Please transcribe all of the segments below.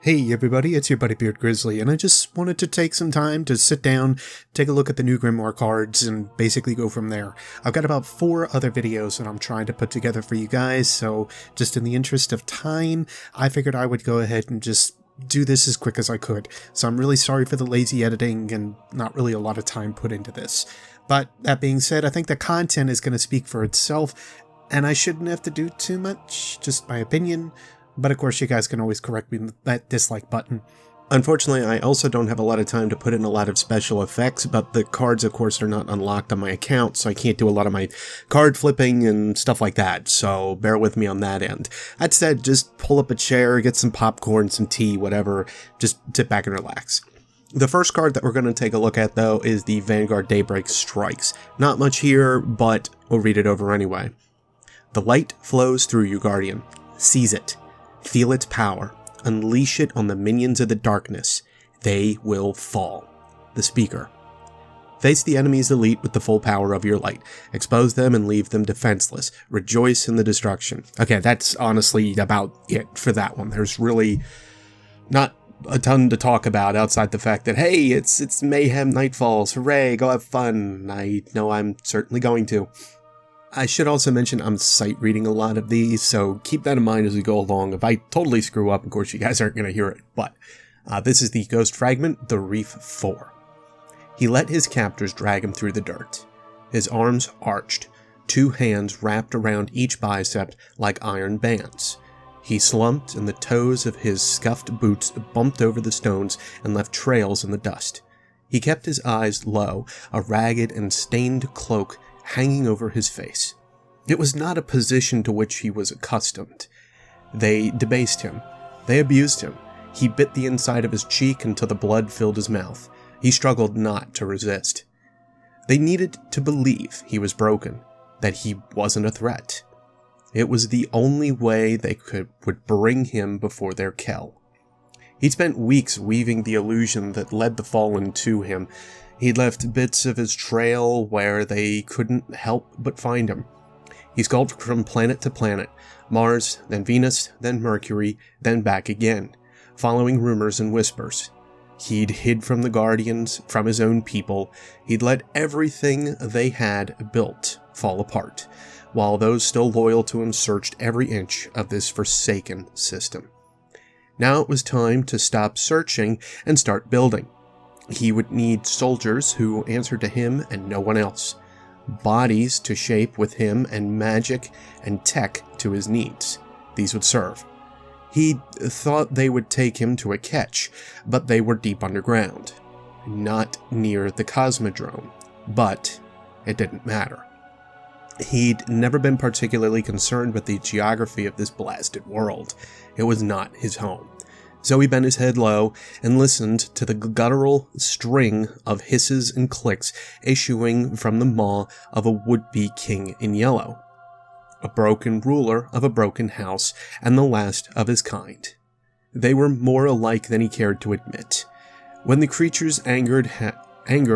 Hey everybody, it's your buddy Beard Grizzly, and I just wanted to take some time to sit down, take a look at the new Grimoire cards, and basically go from there. I've got about 4 other videos that I'm trying to put together for you guys, so just in the interest of time, I figured I would go ahead and just do this as quick as I could. So I'm really sorry for the lazy editing and not really a lot of time put into this. But that being said, I think the content is going to speak for itself, and I shouldn't have to do too much, just my opinion. But of course, you guys can always correct me with that dislike button. Unfortunately, I also don't have a lot of time to put in a lot of special effects, but the cards, of course, are not unlocked on my account, so I can't do a lot of my card flipping and stuff like that, so bear with me on that end. That said, just pull up a chair, get some popcorn, some tea, whatever, just sit back and relax. The first card that we're going to take a look at, though, is the Vanguard Daybreak Strikes. Not much here, but we'll read it over anyway. The light flows through you, Guardian. Seize it. Feel its power. Unleash it on the minions of the darkness. They will fall. The Speaker. Face the enemy's elite with the full power of your light. Expose them and leave them defenseless. Rejoice in the destruction. Okay, that's honestly about it for that one. There's really not a ton to talk about outside the fact that, hey, it's Mayhem Nightfalls. Hooray, go have fun. I know I'm certainly going to. I should also mention I'm sight reading a lot of these, so keep that in mind as we go along. If I totally screw up, of course, you guys aren't going to hear it, but this is the Ghost Fragment, the Reef 4. He let his captors drag him through the dirt. His arms arched, 2 hands wrapped around each bicep like iron bands. He slumped, and the toes of his scuffed boots bumped over the stones and left trails in the dust. He kept his eyes low, a ragged and stained cloak hanging over his face. It was not a position to which he was accustomed. They debased him. They abused him. He bit the inside of his cheek until the blood filled his mouth. He struggled not to resist. They needed to believe he was broken, that he wasn't a threat. It was the only way they would bring him before their Kell. He'd spent weeks weaving the illusion that led the Fallen to him. He'd left bits of his trail where they couldn't help but find him. He skulked from planet to planet, Mars, then Venus, then Mercury, then back again, following rumors and whispers. He'd hid from the Guardians, from his own people. He'd let everything they had built fall apart, while those still loyal to him searched every inch of this forsaken system. Now it was time to stop searching and start building. He would need soldiers who answered to him and no one else, bodies to shape with him, and magic and tech to his needs. These would serve. He thought they would take him to a catch, but they were deep underground, not near the Cosmodrome, but it didn't matter. He'd never been particularly concerned with the geography of this blasted world. It was not his home. So he bent his head low and listened to the guttural string of hisses and clicks issuing from the maw of a would-be king in yellow. A broken ruler of a broken house, and the last of his kind. They were more alike than he cared to admit. When the creature's anger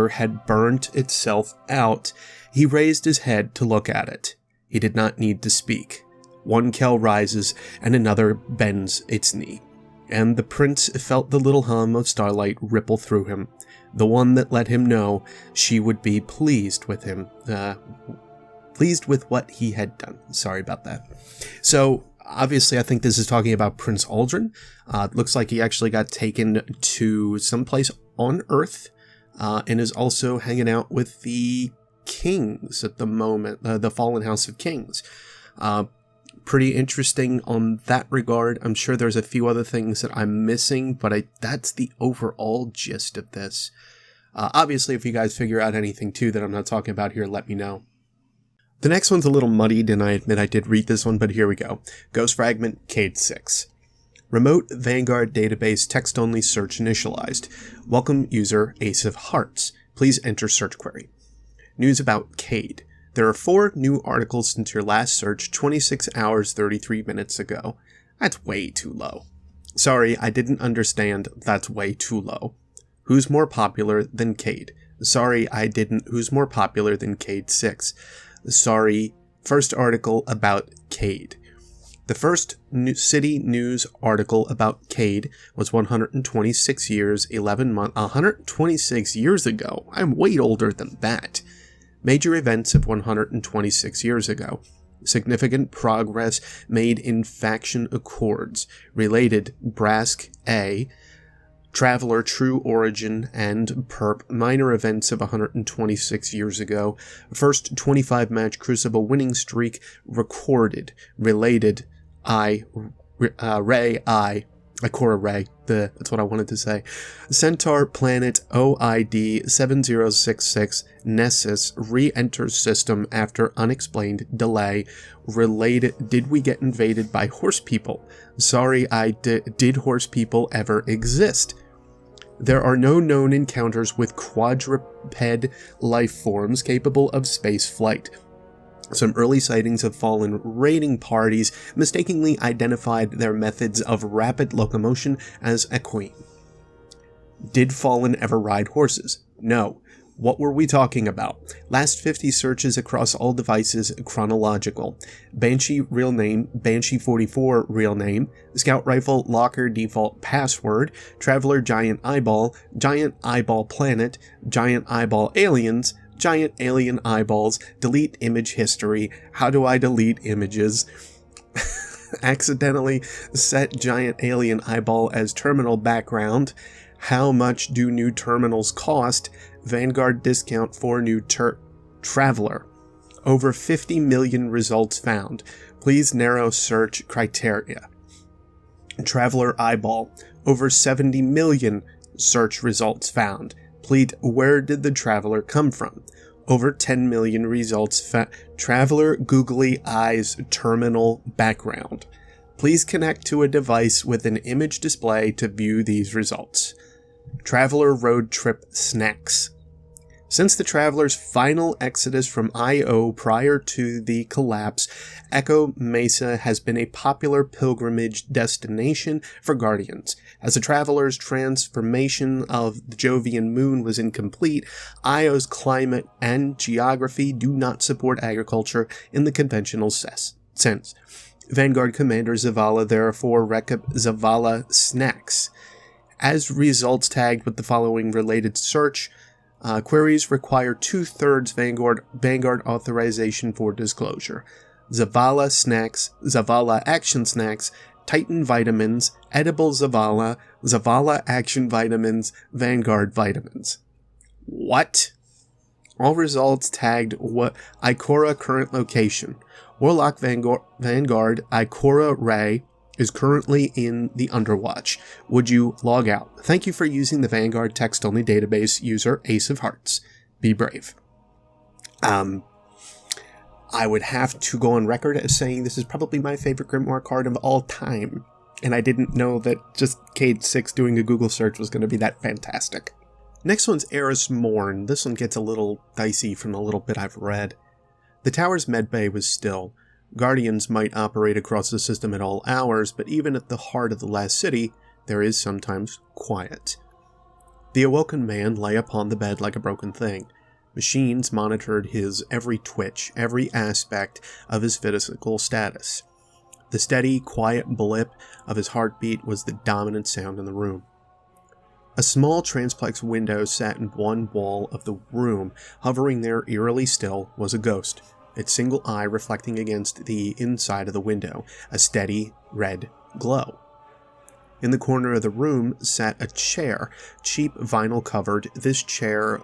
had burnt itself out, he raised his head to look at it. He did not need to speak. One Kell rises, and another bends its knee. And the prince felt the little hum of starlight ripple through him, the one that let him know she would be pleased with him, pleased with what he had done. Sorry about that. So, obviously, I think this is talking about Prince Aldrin. It looks like he actually got taken to someplace on Earth, and is also hanging out with the kings at the moment, the Fallen House of Kings. Pretty interesting on that regard. I'm sure there's a few other things that I'm missing, but that's the overall gist of this. Obviously, if you guys figure out anything too that I'm not talking about here, let me know. The next one's a little muddied, and I admit I did read this one, but here we go. Ghost Fragment, Cayde 6. Remote Vanguard database text-only search initialized. Welcome user Ace of Hearts. Please enter search query. News about Cayde. There are 4 new articles since your last search 26 hours 33 minutes ago. That's way too low. Sorry, I didn't understand. That's way too low. Who's more popular than Cayde? Sorry, I didn't. Who's more popular than Cayde 6? Sorry, first article about Cayde. The first city news article about cayde was 126 years, 11 months, 126 years ago. I'm way older than that. Major events of 126 years ago. Significant progress made in faction accords. Related Brask A. Traveler True Origin and Perp. Minor events of 126 years ago. First 25-match Crucible winning streak recorded. Related Ray Ikora Ray. That's what I wanted to say. Centaur Planet OID 7066 Nessus re-enters system after unexplained delay. Related, did we get invaded by horse people? Sorry, did horse people ever exist? There are no known encounters with quadruped life forms capable of space flight. Some early sightings of fallen raiding parties mistakenly identified their methods of rapid locomotion as equine. Did Fallen ever ride horses? No. What were we talking about? Last 50 searches across all devices chronological. Banshee real name, Banshee 44 real name, Scout Rifle locker default password, Traveler giant eyeball planet, giant eyeball aliens, giant alien eyeballs, delete image history, how do I delete images, accidentally set giant alien eyeball as terminal background, how much do new terminals cost, Vanguard discount for new Traveler, over 50 million results found, please narrow search criteria, Traveler eyeball, over 70 million search results found, please where did the Traveler come from? Over 10 million results Traveler googly eyes terminal background. Please connect to a device with an image display to view these results. Traveler road trip snacks. Since the Traveler's final exodus from I.O. prior to the collapse, Echo Mesa has been a popular pilgrimage destination for Guardians. As the Traveler's transformation of the Jovian moon was incomplete, I.O.'s climate and geography do not support agriculture in the conventional sense. Vanguard Commander Zavala therefore Zavala snacks. As results tagged with the following related search, queries require 2/3 Vanguard authorization for disclosure. Zavala snacks, Zavala action snacks, Titan vitamins, edible Zavala, Zavala action vitamins, Vanguard vitamins. What? All results tagged Ikora current location. Warlock Vanguard Ikora Ray is currently in the Underwatch. Would you log out? Thank you for using the Vanguard text-only database user Ace of Hearts. Be brave. I would have to go on record as saying this is probably my favorite Grimoire card of all time, and I didn't know that just cayde 6 doing a Google search was going to be that fantastic. Next one's Eris Morn. This one gets a little dicey from a little bit I've read. The tower's medbay was still. Guardians might operate across the system at all hours, but even at the heart of the last city, there is sometimes quiet. The awoken man lay upon the bed like a broken thing. Machines monitored his every twitch, every aspect of his physical status. The steady, quiet blip of his heartbeat was the dominant sound in the room. A small transplex window sat in one wall of the room. Hovering there eerily still was a ghost, its single eye reflecting against the inside of the window, a steady red glow. In the corner of the room sat a chair, cheap vinyl covered. This chair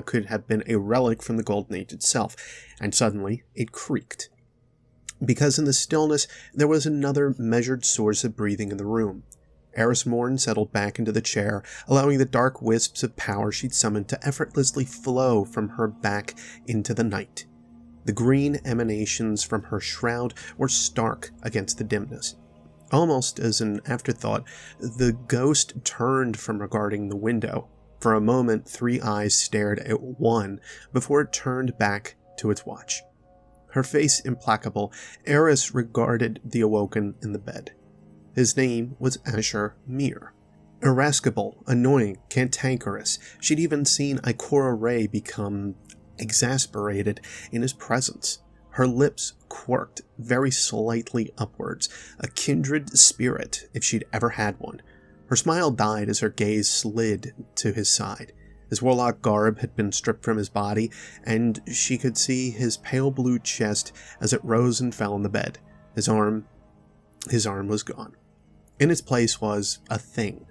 could have been a relic from the Golden Age itself, and suddenly it creaked. Because in the stillness there was another measured source of breathing in the room. Eris Morn settled back into the chair, allowing the dark wisps of power she'd summoned to effortlessly flow from her back into the night. The green emanations from her shroud were stark against the dimness. Almost as an afterthought, the ghost turned from regarding the window. For a moment, three eyes stared at one before it turned back to its watch. Her face implacable, Eris regarded the awoken in the bed. His name was Asher Mir. Irascible, annoying, cantankerous. She'd even seen Ikora Ray become exasperated in his presence. Her lips quirked very slightly upwards, a kindred spirit if she'd ever had one. Her smile died as her gaze slid to his side. His warlock garb had been stripped from his body, and she could see his pale blue chest as it rose and fell on the bed. His arm was gone. In its place was a thing.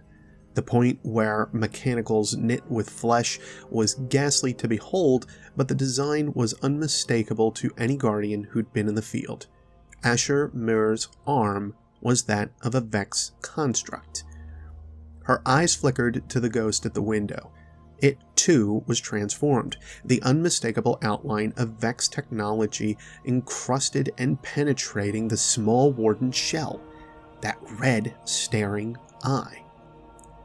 The point where mechanicals knit with flesh was ghastly to behold, but the design was unmistakable to any guardian who'd been in the field. Asher Mir's arm was that of a Vex construct. Her eyes flickered to the ghost at the window. It, too, was transformed, the unmistakable outline of Vex technology encrusted and penetrating the small warden shell. That red, staring eye.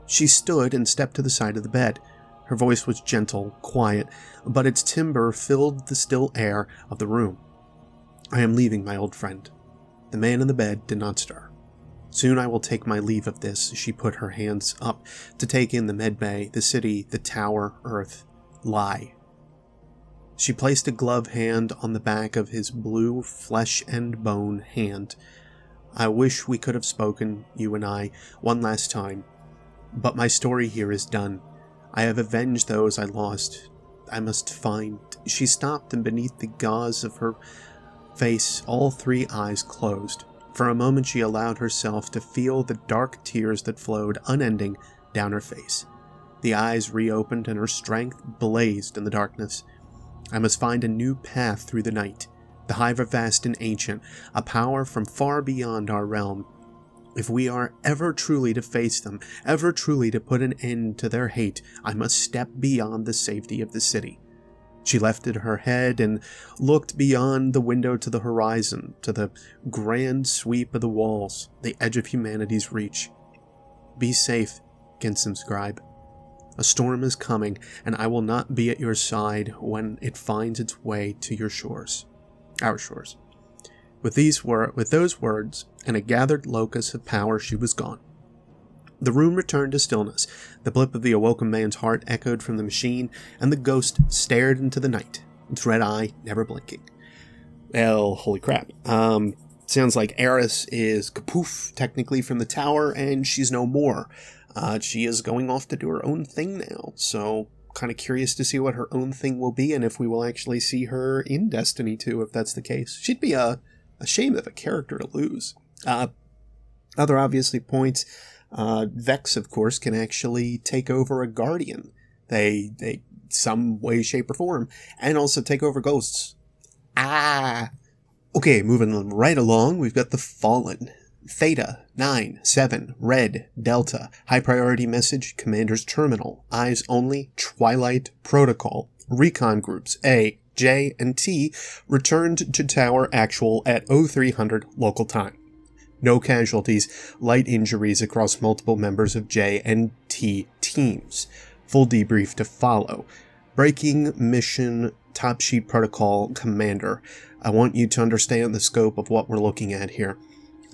She stood and stepped to the side of the bed. Her voice was gentle, quiet, but its timbre filled the still air of the room. "I am leaving, my old friend." The man in the bed did not stir. "Soon I will take my leave of this." She put her hands up to take in the medbay, the city, the tower, earth. Lie. She placed a gloved hand on the back of his blue flesh and bone hand. "I wish we could have spoken, you and I, one last time. But my story here is done. I have avenged those I lost. I must find..." She stopped, and beneath the gauze of her face, all three eyes closed. For a moment she allowed herself to feel the dark tears that flowed unending down her face. The eyes reopened, and her strength blazed in the darkness. "I must find a new path through the night. The Hive are vast and ancient, a power from far beyond our realm. If we are ever truly to face them, ever truly to put an end to their hate, I must step beyond the safety of the city." She lifted her head and looked beyond the window to the horizon, to the grand sweep of the walls, the edge of humanity's reach. "Be safe, Ginsim Scribe. A storm is coming, and I will not be at your side when it finds its way to your shores. Our shores." With those words and a gathered locus of power, she was gone. The room returned to stillness. The blip of the awoken man's heart echoed from the machine, and the ghost stared into the night, its red eye never blinking. Well, holy crap. Sounds like Eris is kapoof, technically, from the tower, and she's no more. She is going off to do her own thing now, so kind of curious to see what her own thing will be, and if we will actually see her in Destiny 2, if that's the case. She'd be a shame of a character to lose. Other obviously points, Vex, of course, can actually take over a guardian. They some way, shape, or form, and also take over ghosts. Okay, moving right along, we've got the Fallen. Theta, 9-7, Red, Delta, high priority message, Commander's Terminal, eyes only, Twilight Protocol, recon groups A, J, and T returned to Tower Actual at 0300 local time. No casualties, light injuries across multiple members of J and T teams. Full debrief to follow. Breaking mission Top Sheet Protocol Commander. I want you to understand the scope of what we're looking at here.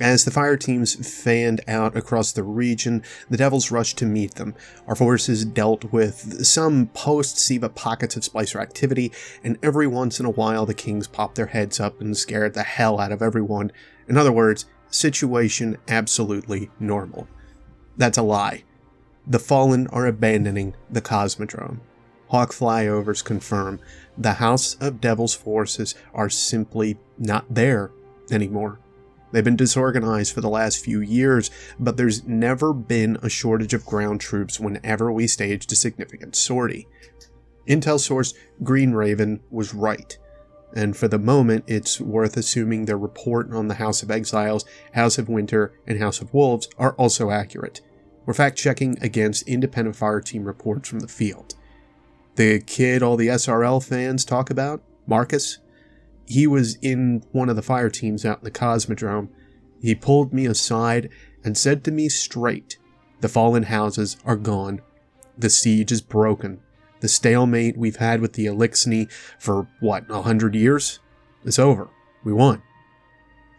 As the fire teams fanned out across the region, the Devils rushed to meet them. Our forces dealt with some post-SIVA pockets of Splicer activity, and every once in a while the Kings popped their heads up and scared the hell out of everyone. In other words, situation absolutely normal. That's a lie. The Fallen are abandoning the Cosmodrome. Hawk flyovers confirm the House of Devil's forces are simply not there anymore. They've been disorganized for the last few years, but there's never been a shortage of ground troops whenever we staged a significant sortie. Intel source Green Raven was right, and for the moment it's worth assuming their report on the House of Exiles, House of Winter, and House of Wolves are also accurate. We're fact-checking against independent fireteam reports from the field. The kid all the SRL fans talk about, Marcus, he was in one of the fire teams out in the Cosmodrome. He pulled me aside and said to me straight, the Fallen houses are gone. The siege is broken. The stalemate we've had with the Elixni for, 100 years? It's over. We won.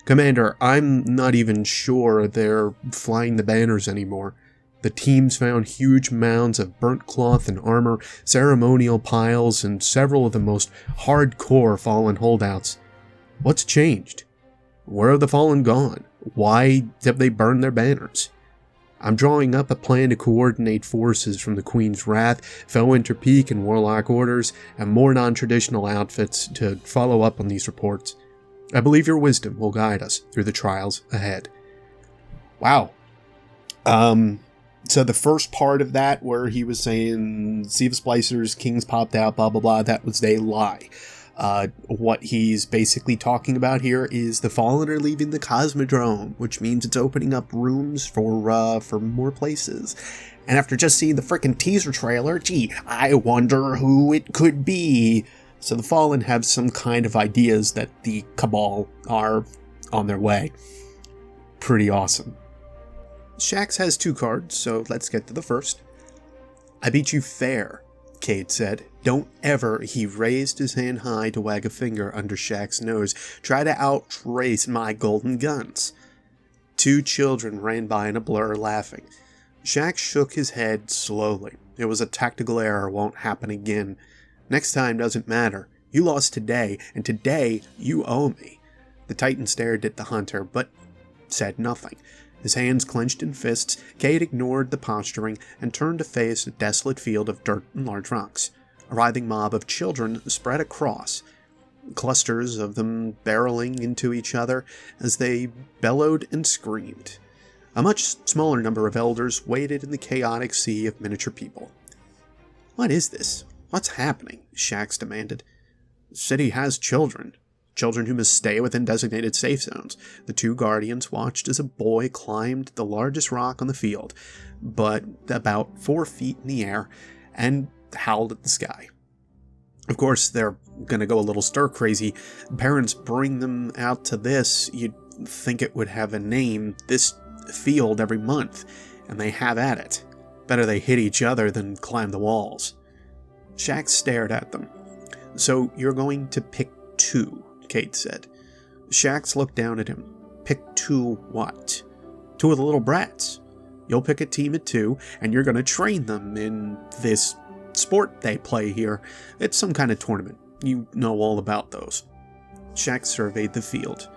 Commander, I'm not even sure they're flying the banners anymore. The teams found huge mounds of burnt cloth and armor, ceremonial piles, and several of the most hardcore Fallen holdouts. What's changed? Where have the Fallen gone? Why have they burned their banners? I'm drawing up a plan to coordinate forces from the Queen's Wrath, Felwinter Peak, and Warlock Orders, and more non-traditional outfits to follow up on these reports. I believe your wisdom will guide us through the trials ahead. Wow. So the first part of that, where he was saying, Sea of Splicers, Kings popped out, blah, blah, blah, that was a lie. What he's basically talking about here is the Fallen are leaving the Cosmodrome, which means it's opening up rooms for more places. And after just seeing the frickin' teaser trailer, gee, I wonder who it could be. So the Fallen have some kind of ideas that the Cabal are on their way. Pretty awesome. Shaxx has 2 cards, so let's get to the first. I beat you fair, Cayde said. Don't ever, he raised his hand high to wag a finger under Shaxx's nose, try to outrace my golden guns. 2 children ran by in a blur, laughing. Shaxx shook his head slowly. It was a tactical error, won't happen again. Next time doesn't matter. You lost today, and today you owe me. The Titan stared at the hunter, but said nothing. His hands clenched in fists, Cayde ignored the posturing and turned to face a desolate field of dirt and large rocks. A writhing mob of children spread across, clusters of them barreling into each other as they bellowed and screamed. A much smaller number of elders waded in the chaotic sea of miniature people. What is this? What's happening? Shaxx demanded. The city has children. Children who must stay within designated safe zones. The 2 guardians watched as a boy climbed the largest rock on the field, but about 4 feet in the air, and howled at the sky. Of course, they're gonna go a little stir-crazy. Parents bring them out to this. You'd think it would have a name. This field every month, and they have at it. Better they hit each other than climb the walls. Shaxx stared at them. So you're going to pick 2, Cayde said. Shaxx looked down at him. Pick 2 what? 2 of the little brats. You'll pick a team of 2, and you're going to train them in this sport they play here. It's some kind of tournament. You know all about those. Shaxx surveyed the field.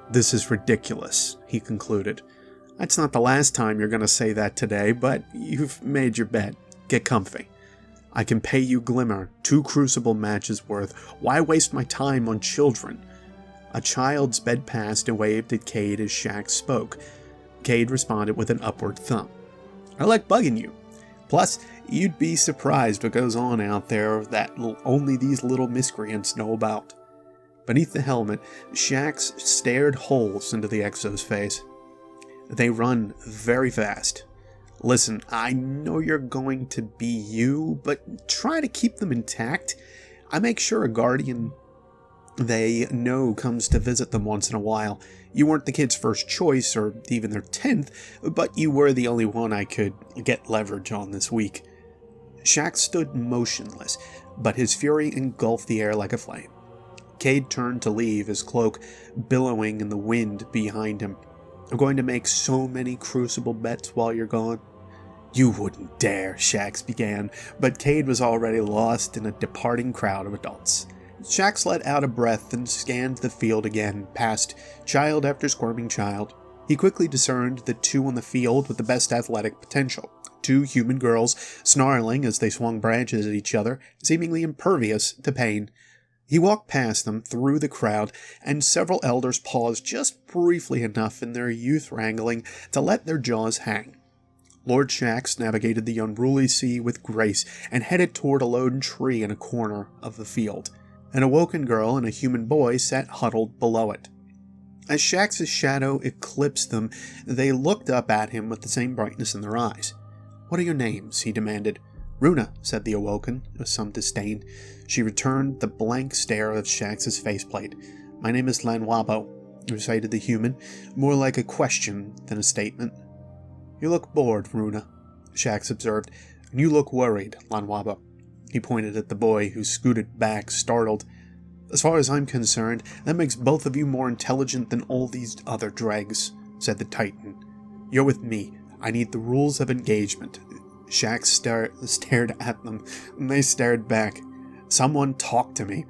This is ridiculous, he concluded. That's not the last time you're going to say that today, but you've made your bet. Get comfy. I can pay you Glimmer, 2 Crucible matches worth. Why waste my time on children? A child sped past and waved at Cayde as Shaxx spoke. Cayde responded with an upward thumb. I like bugging you. Plus, you'd be surprised what goes on out there that only these little miscreants know about. Beneath the helmet, Shaxx stared holes into the Exo's face. They run very fast. Listen, I know you're going to be you, but try to keep them intact. I make sure a guardian they know comes to visit them once in a while. You weren't the kid's first choice, or even their 10th, but you were the only one I could get leverage on this week. Shaxx stood motionless, but his fury engulfed the air like a flame. Cayde turned to leave, his cloak billowing in the wind behind him. I'm going to make so many Crucible bets while you're gone. You wouldn't dare, Shaxx began, but Cayde was already lost in a departing crowd of adults. Shaxx let out a breath and scanned the field again, past child after squirming child. He quickly discerned the 2 on the field with the best athletic potential. 2 human girls, snarling as they swung branches at each other, seemingly impervious to pain. He walked past them, through the crowd, and several elders paused just briefly enough in their youth wrangling to let their jaws hang. Lord Shaxx navigated the unruly sea with grace and headed toward a lone tree in a corner of the field. An awoken girl and a human boy sat huddled below it. As Shaxx's shadow eclipsed them, they looked up at him with the same brightness in their eyes. What are your names? He demanded. Runa, said the awoken, with some disdain. She returned the blank stare of Shaxx's faceplate. My name is Lanwabo, recited the human, more like a question than a statement. You look bored, Runa, Shaxx observed, and you look worried, Lanwabo. He pointed at the boy, who scooted back, startled. As far as I'm concerned, that makes both of you more intelligent than all these other dregs, said the Titan. You're with me. I need the rules of engagement. Shaxx stared at them, and they stared back. Someone talk to me.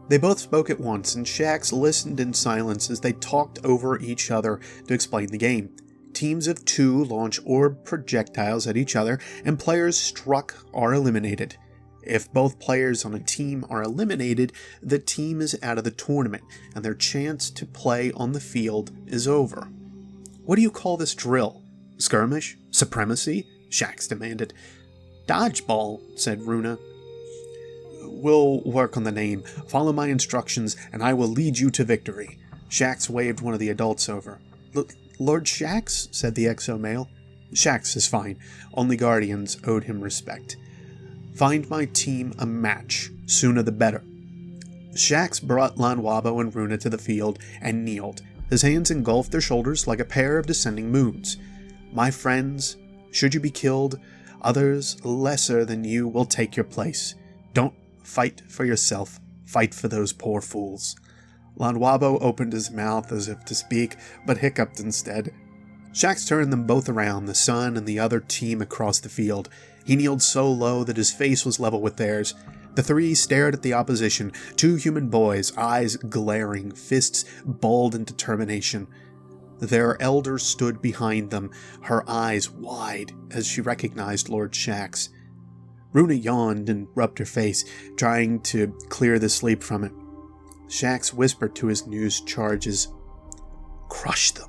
They both spoke at once, and Shaxx listened in silence as they talked over each other to explain the game. Teams of 2 launch orb projectiles at each other, and players struck are eliminated. If both players on a team are eliminated, the team is out of the tournament, and their chance to play on the field is over. What do you call this drill? Skirmish? Supremacy? Shaxx demanded. Dodgeball, said Runa. We'll work on the name. Follow my instructions, and I will lead you to victory. Shaxx waved one of the adults over. Lord Shaxx, said the exo male. Shaxx is fine. Only Guardians owed him respect. Find my team a match. Sooner the better. Shaxx brought Lanwabo and Runa to the field and kneeled. His hands engulfed their shoulders like a pair of descending moons. My friends, should you be killed, others lesser than you will take your place. Don't fight for yourself. Fight for those poor fools. Lanwabo opened his mouth as if to speak, but hiccuped instead. Shaxx turned them both around, the son and the other team across the field. He kneeled so low that his face was level with theirs. The 3 stared at the opposition, 2 human boys, eyes glaring, fists balled in determination. Their elder stood behind them, her eyes wide as she recognized Lord Shaxx. Runa yawned and rubbed her face, trying to clear the sleep from it. Shaxx whispered to his news charges, "Crush them."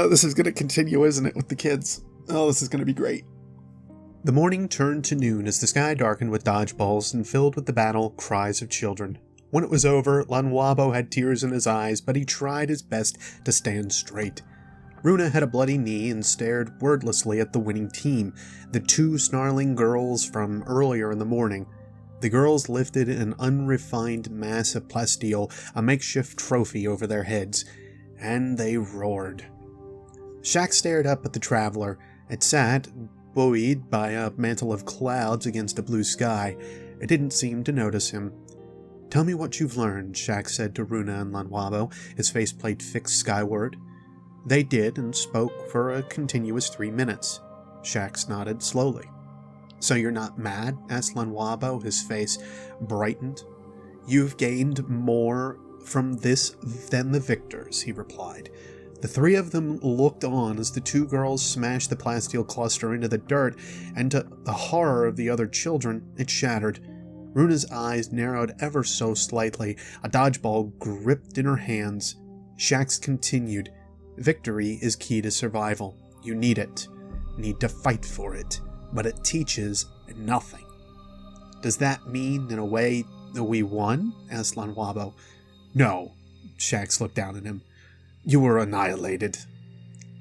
This is going to continue, isn't it, with the kids? Oh, this is going to be great. The morning turned to noon as the sky darkened with dodgeballs and filled with the battle cries of children. When it was over, Lanwabo had tears in his eyes, but he tried his best to stand straight. Runa had a bloody knee and stared wordlessly at the winning team, the 2 snarling girls from earlier in the morning. The girls lifted an unrefined mass of plasteel, a makeshift trophy over their heads, and they roared. Shaxx stared up at the traveler. It sat, buoyed by a mantle of clouds against a blue sky. It didn't seem to notice him. Tell me what you've learned, Shaxx said to Runa and Lanwabo, his faceplate fixed skyward. They did, and spoke for a continuous 3 minutes. Shaxx nodded slowly. So you're not mad? Asked Lanwabo, his face brightened. You've gained more from this than the victors, he replied. The 3 of them looked on as the 2 girls smashed the plasteel cluster into the dirt, and to the horror of the other children, it shattered. Runa's eyes narrowed ever so slightly, a dodgeball gripped in her hands. Shaxx continued, Victory is key to survival. You need it. Need to fight for it. But it teaches nothing. Does that mean, in a way, that we won? Asked Lanwabo. No. Shaxx looked down at him. You were annihilated.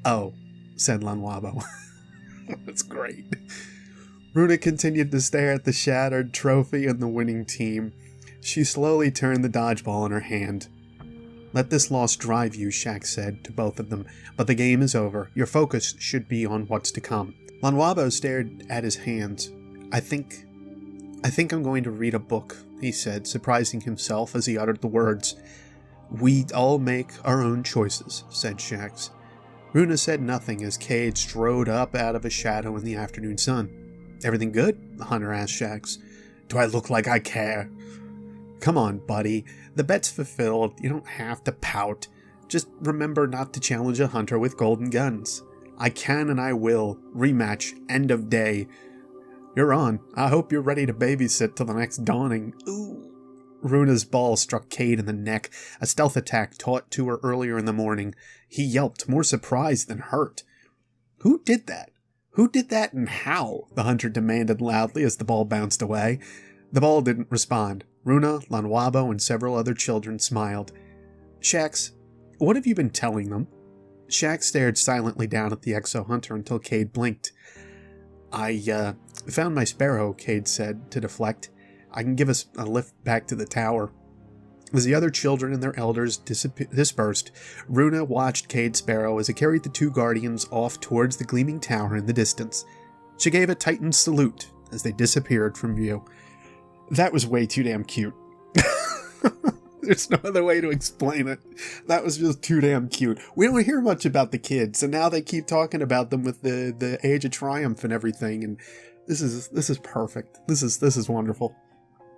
Oh, said Lanwabo. That's great. Runa continued to stare at the shattered trophy and the winning team. She slowly turned the dodgeball in her hand. Let this loss drive you, Shaxx said to both of them, but the game is over. Your focus should be on what's to come. Lanwabo stared at his hands. I think I'm going to read a book, he said, surprising himself as he uttered the words. We all make our own choices, said Shaxx. Runa said nothing as Cayde strode up out of a shadow in the afternoon sun. Everything good? The hunter asked Shaxx. Do I look like I care? Come on, buddy. The bet's fulfilled. You don't have to pout. Just remember not to challenge a hunter with golden guns. I can and I will. Rematch. End of day. You're on. I hope you're ready to babysit till the next dawning. Ooh. Runa's ball struck Cayde in the neck, a stealth attack taught to her earlier in the morning. He yelped, more surprised than hurt. Who did that? Who did that and how? The hunter demanded loudly as the ball bounced away. The ball didn't respond. Runa, Lanwabo, and several other children smiled. Shaxx, what have you been telling them? Shaxx stared silently down at the exo-hunter until Cayde blinked. I found my sparrow, Cayde said, to deflect. I can give us a lift back to the tower. As the other children and their elders dispersed, Runa watched Cayde's sparrow as it carried the 2 guardians off towards the gleaming tower in the distance. She gave a tightened salute as they disappeared from view. That was way too damn cute. There's no other way to explain it. That was just too damn cute. We don't hear much about the kids, and now they keep talking about them with the Age of Triumph and everything, and This is perfect. This is wonderful.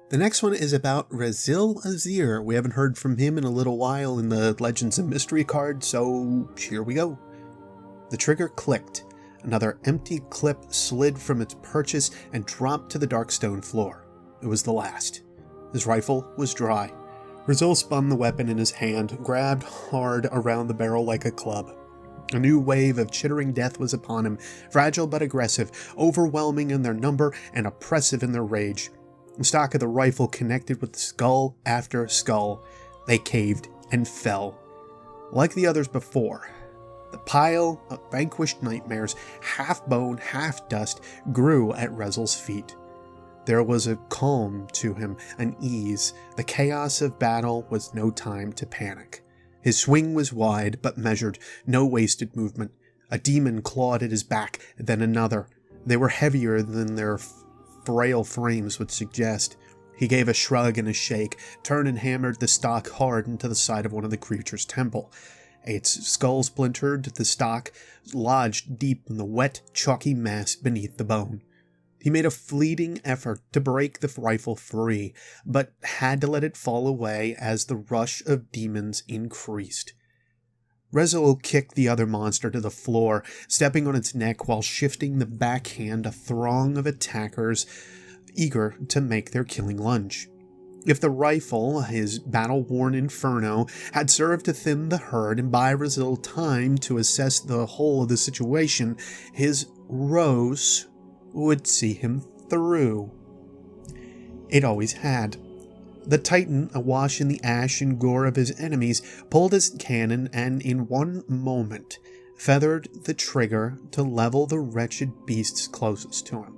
The next one is about Rezyl Azzir. We haven't heard from him in a little while in the Legends and Mystery card, so here we go. The trigger clicked. Another empty clip slid from its purchase and dropped to the dark stone floor. It was the last. His rifle was dry. Rezyl spun the weapon in his hand, grabbed hard around the barrel like a club. A new wave of chittering death was upon him, fragile but aggressive, overwhelming in their number and oppressive in their rage. The stock of the rifle connected with skull after skull. They caved and fell. Like the others before, the pile of vanquished nightmares, half bone, half dust, grew at Rezyl's feet. There was a calm to him, an ease. The chaos of battle was no time to panic. His swing was wide but measured, no wasted movement. A demon clawed at his back, then another. They were heavier than their frail frames would suggest. He gave a shrug and a shake, turned and hammered the stock hard into the side of one of the creature's temple. Its skull splintered, the stock lodged deep in the wet, chalky mass beneath the bone. He made a fleeting effort to break the rifle free, but had to let it fall away as the rush of demons increased. Rezyl kicked the other monster to the floor, stepping on its neck while shifting the backhand a throng of attackers eager to make their killing lunge. If the rifle, his battle-worn inferno, had served to thin the herd and buy Rezyl time to assess the whole of the situation, his rose would see him through. It always had. The Titan, awash in the ash and gore of his enemies, pulled his cannon and in one moment feathered the trigger to level the wretched beasts closest to him.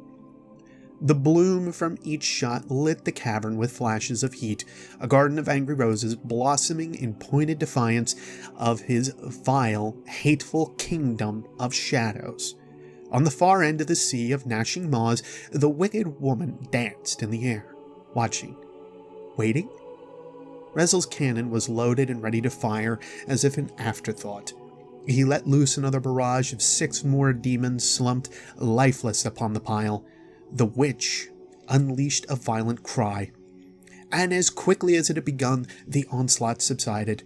The bloom from each shot lit the cavern with flashes of heat, a garden of angry roses blossoming in pointed defiance of his vile, hateful kingdom of shadows. On the far end of the sea of gnashing maws, the wicked woman danced in the air, watching. Waiting? Rezyl's cannon was loaded and ready to fire, as if an afterthought. He let loose another barrage of 6 more demons slumped lifeless upon the pile. The witch unleashed a violent cry, and as quickly as it had begun, the onslaught subsided.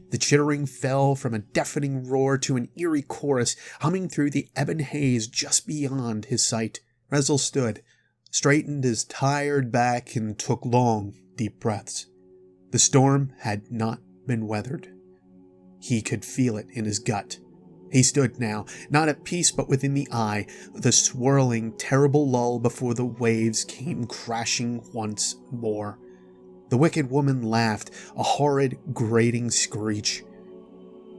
The chittering fell from a deafening roar to an eerie chorus humming through the ebon haze just beyond his sight. Rezyl stood, straightened his tired back, and took long, deep breaths. The storm had not been weathered. He could feel it in his gut. He stood now, not at peace but within the eye, the swirling, terrible lull before the waves came crashing once more. The wicked woman laughed, a horrid, grating screech,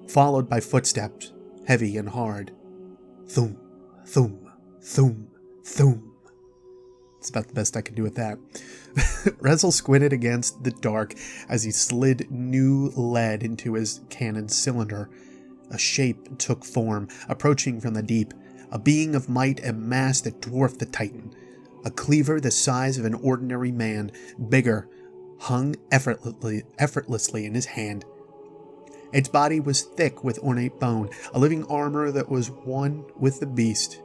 followed by footsteps, heavy and hard. Thum, thum, thum, thum. It's about the best I can do with that. Rezyl squinted against the dark as he slid new lead into his cannon cylinder. A shape took form, approaching from the deep, a being of might and mass that dwarfed the Titan. A cleaver the size of an ordinary man, bigger, hung effortlessly in his hand. Its body was thick with ornate bone, a living armor that was one with the beast.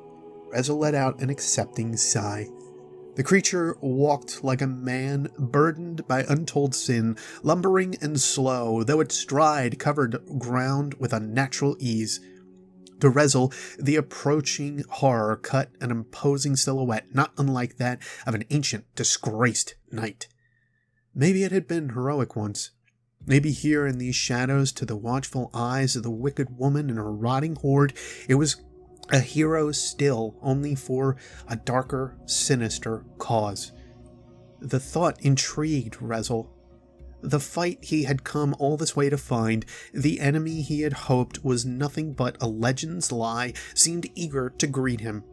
Rezyl let out an accepting sigh. The creature walked like a man burdened by untold sin, lumbering and slow, though its stride covered ground with unnatural ease. To Rezyl, the approaching horror cut an imposing silhouette, not unlike that of an ancient, disgraced knight. Maybe it had been heroic once. Maybe here in these shadows, to the watchful eyes of the wicked woman and her rotting horde, it was a hero still, only for a darker, sinister cause. The thought intrigued Rezyl. The fight he had come all this way to find, the enemy he had hoped was nothing but a legend's lie, seemed eager to greet him.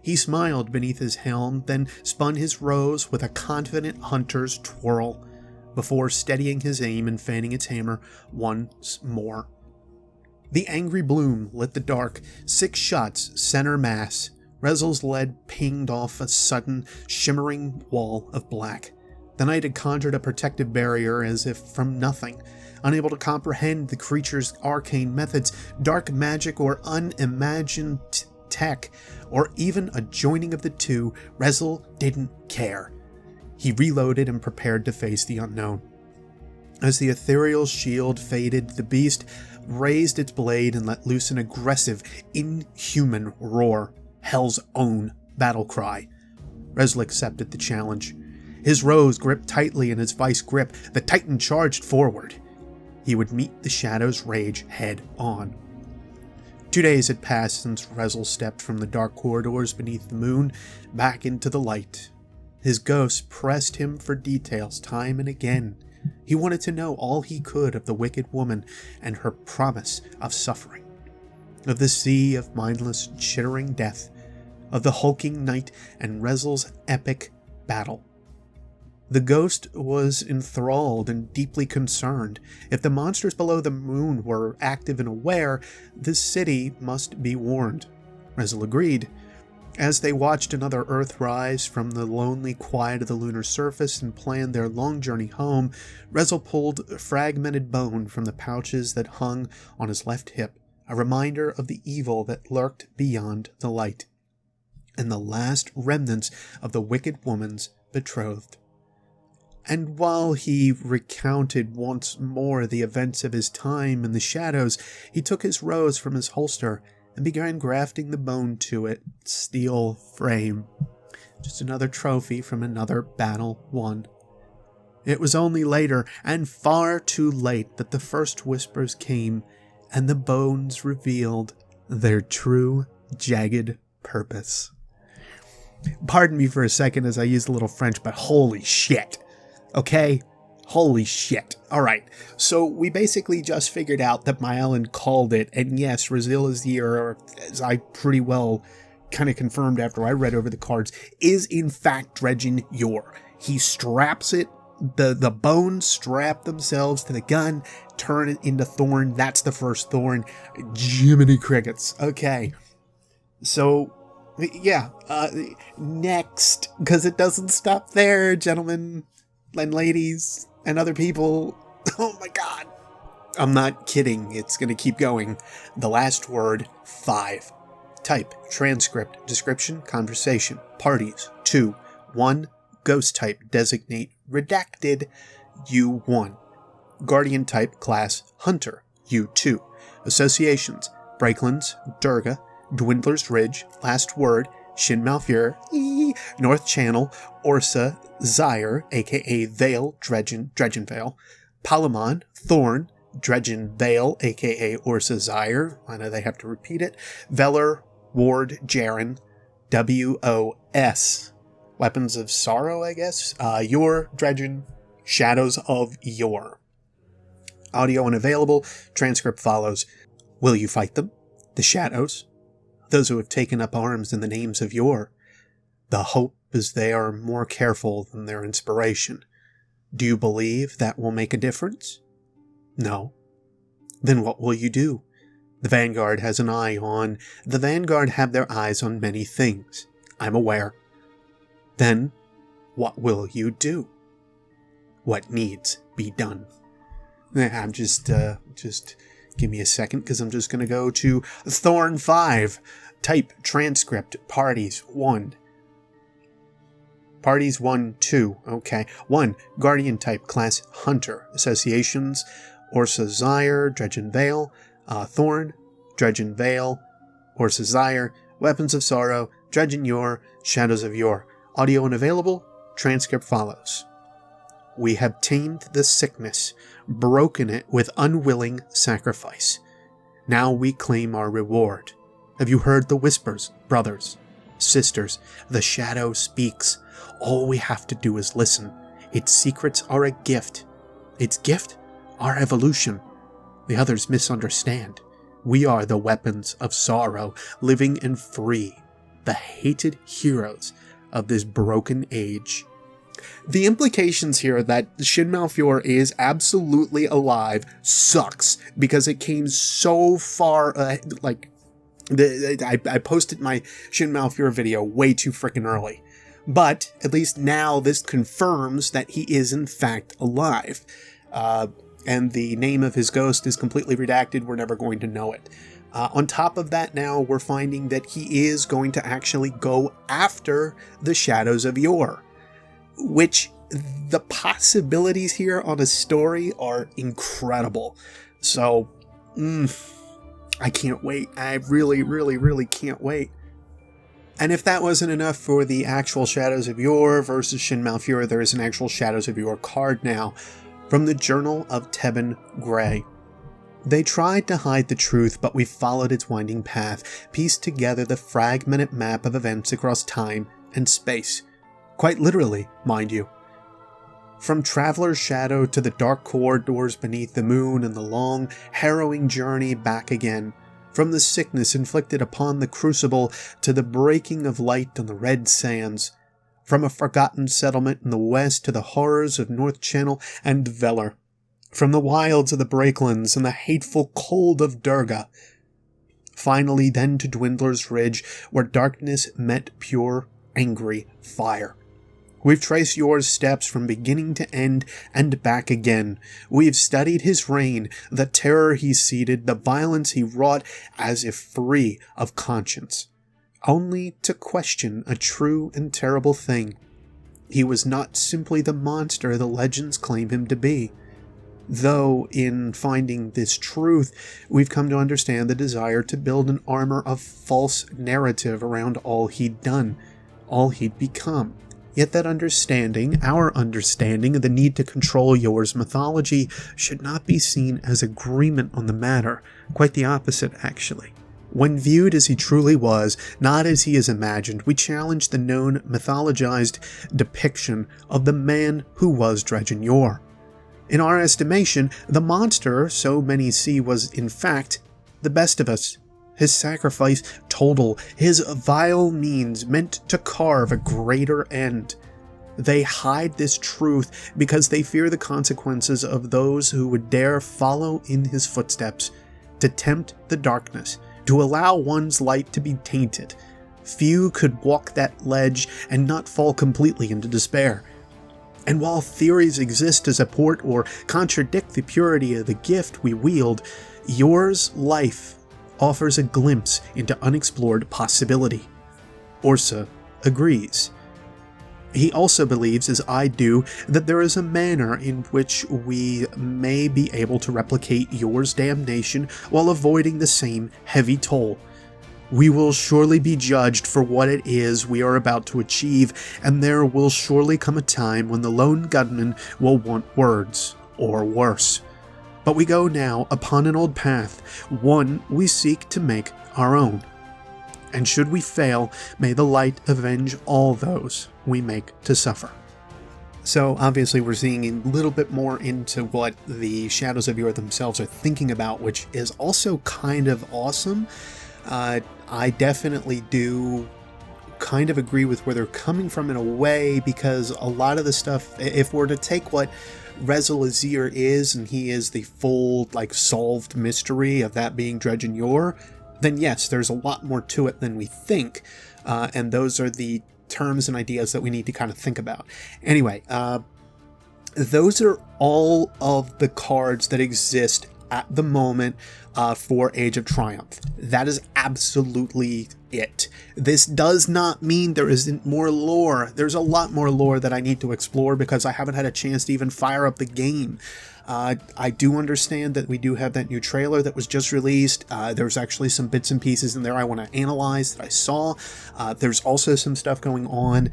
He smiled beneath his helm, then spun his rose with a confident hunter's twirl, before steadying his aim and fanning its hammer once more. The angry bloom lit the dark, 6 shots center mass. Rezyl's lead pinged off a sudden, shimmering wall of black. The knight had conjured a protective barrier as if from nothing. Unable to comprehend the creature's arcane methods, dark magic, or unimagined tech, or even a joining of the two, Rezyl didn't care. He reloaded and prepared to face the unknown. As the ethereal shield faded, the beast raised its blade and let loose an aggressive, inhuman roar, Hell's own battle cry. Rezyl accepted the challenge. His rose gripped tightly in his vice grip, the Titan charged forward. He would meet the Shadow's rage head on. 2 days had passed since Rezyl stepped from the dark corridors beneath the moon back into the light. His ghost pressed him for details time and again. He wanted to know all he could of the wicked woman and her promise of suffering, of the sea of mindless, chittering death, of the hulking night and Rezyl's epic battle. The ghost was enthralled and deeply concerned. If the monsters below the moon were active and aware, this city must be warned. Rezyl agreed. As they watched another Earth rise from the lonely quiet of the lunar surface and planned their long journey home, Rezyl pulled a fragmented bone from the pouches that hung on his left hip, a reminder of the evil that lurked beyond the light, and the last remnants of the wicked woman's betrothed. And while he recounted once more the events of his time in the shadows, he took his rose from his holster and began grafting the bone to its steel frame. Just another trophy from another battle won. It was only later, and far too late, that the first whispers came, and the bones revealed their true, jagged purpose. Pardon me for a second as I use a little French, but holy shit. Okay? Holy shit. Alright, so we basically just figured out that Myelin called it, and yes, Rezyl Azzir, as I pretty well kind of confirmed after I read over the cards, is in fact dredging Yor. He straps it, the bones strap themselves to the gun, turn it into Thorn. That's the first Thorn. Jiminy crickets. Okay, so yeah, next, because it doesn't stop there, gentlemen and ladies and other people. Oh my god. I'm not kidding. It's going to keep going. The last word, 5. Type, transcript, description, conversation, parties, 2, 1, ghost type, designate, redacted, U1. Guardian type, class, hunter, U2. Associations, Breaklands, Durga, Dwindler's Ridge, last word, Shin Malfur, North Channel, Orsa, Azzir, aka Vale, Dredgen Vale, Palamon, Thorn, Dredgen Vale, aka Orsa Azzir, I know they have to repeat it, Veller, Ward, Jaren, WOS, Weapons of Sorrow, I guess, Yor, Dredgen, Shadows of Yor. Audio unavailable, transcript follows. Will you fight them? The Shadows? Those who have taken up arms in the names of Yor. The hope is they are more careful than their inspiration. Do you believe that will make a difference? No. Then what will you do? The Vanguard has an eye on... The Vanguard have their eyes on many things. I'm aware. Then, what will you do? What needs be done? I'm just give me a second, because I'm just going to go to Thorn 5. Type, transcript, parties, 1. Parties 1, 2. Okay. 1. Guardian type, class, hunter. Associations, Orsa Azzir, Dredgen Vale, Thorn, Dredgen Vale, Orsa Azzir, Weapons of Sorrow, Dredgen Yor, Shadows of Yor. Audio unavailable. Transcript follows. We have tamed the sickness, broken it with unwilling sacrifice. Now we claim our reward. Have you heard the whispers, brothers, sisters? The shadow speaks. All we have to do is listen. Its secrets are a gift. Its gift? Our evolution. The others misunderstand. We are the weapons of sorrow, living and free, the hated heroes of this broken age. The implications here that Shin Malfur is absolutely alive sucks, because it came so far, I posted my Shin Malfur video way too freaking early. But at least now this confirms that he is in fact alive. and the name of his ghost is completely redacted. We're never going to know it. On top of that, now we're finding that he is going to actually go after the Shadows of Yore, which the possibilities here on a story are incredible. So, I can't wait. I really, really, really can't wait. And if that wasn't enough for the actual Shadows of Yore versus Shin Malfurion, there is an actual Shadows of Yore card now from the Journal of Tebben Grey. They tried to hide the truth, but we followed its winding path, pieced together the fragmented map of events across time and space. Quite literally, mind you. From Traveler's Shadow to the dark corridors beneath the moon and the long, harrowing journey back again. From the sickness inflicted upon the Crucible to the breaking of light on the red sands. From a forgotten settlement in the west to the horrors of North Channel and Veller. From the wilds of the Breaklands and the hateful cold of Durga. Finally then to Dwindler's Ridge, where darkness met pure, angry fire. We've traced Yore's steps from beginning to end and back again. We've studied his reign, the terror he seeded, the violence he wrought as if free of conscience. Only to question a true and terrible thing. He was not simply the monster the legends claim him to be. Though, in finding this truth, we've come to understand the desire to build an armor of false narrative around all he'd done, all he'd become. Yet that understanding, our understanding of the need to control Yore's mythology, should not be seen as agreement on the matter. Quite the opposite, actually. When viewed as he truly was, not as he is imagined, we challenge the known mythologized depiction of the man who was Dredgen Yor. In our estimation, the monster so many see was, in fact, the best of us. His sacrifice total, his vile means meant to carve a greater end. They hide this truth because they fear the consequences of those who would dare follow in his footsteps, to tempt the darkness, to allow one's light to be tainted. Few could walk that ledge and not fall completely into despair. And while theories exist to support or contradict the purity of the gift we wield, Yore's life offers a glimpse into unexplored possibility. Orsa agrees. He also believes, as I do, that there is a manner in which we may be able to replicate Yore's damnation while avoiding the same heavy toll. We will surely be judged for what it is we are about to achieve, and there will surely come a time when the lone gunman will want words, or worse. But we go now upon an old path, one we seek to make our own. And should we fail, may the light avenge all those we make to suffer. So obviously we're seeing a little bit more into what the Shadows of Yore themselves are thinking about, which is also kind of awesome. I definitely do kind of agree with where they're coming from in a way, because a lot of the stuff, if we're to take what Rezyl Azzir is, and he is the full, solved mystery of that being Dredgen Yor, then yes, there's a lot more to it than we think, and those are the terms and ideas that we need to kind of think about. Anyway, those are all of the cards that exist at the moment for Age of Triumph. That is absolutely it. This does not mean there isn't more lore. There's a lot more lore that I need to explore because I haven't had a chance to even fire up the game. I do understand that we do have that new trailer that was just released. There's actually some bits and pieces in there I want to analyze that I saw. There's also some stuff going on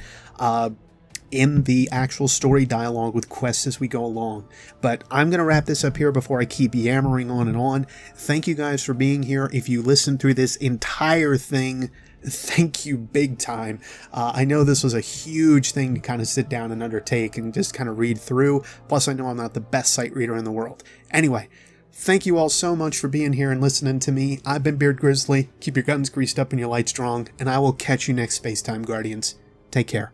in the actual story dialogue with quests as we go along. But I'm going to wrap this up here before I keep yammering on and on. Thank you guys for being here. If you listened through this entire thing, thank you big time. I know this was a huge thing to kind of sit down and undertake and just kind of read through. Plus, I know I'm not the best sight reader in the world. Anyway, thank you all so much for being here and listening to me. I've been Beard Grizzly. Keep your guns greased up and your lights strong, and I will catch you next Spacetime Guardians. Take care.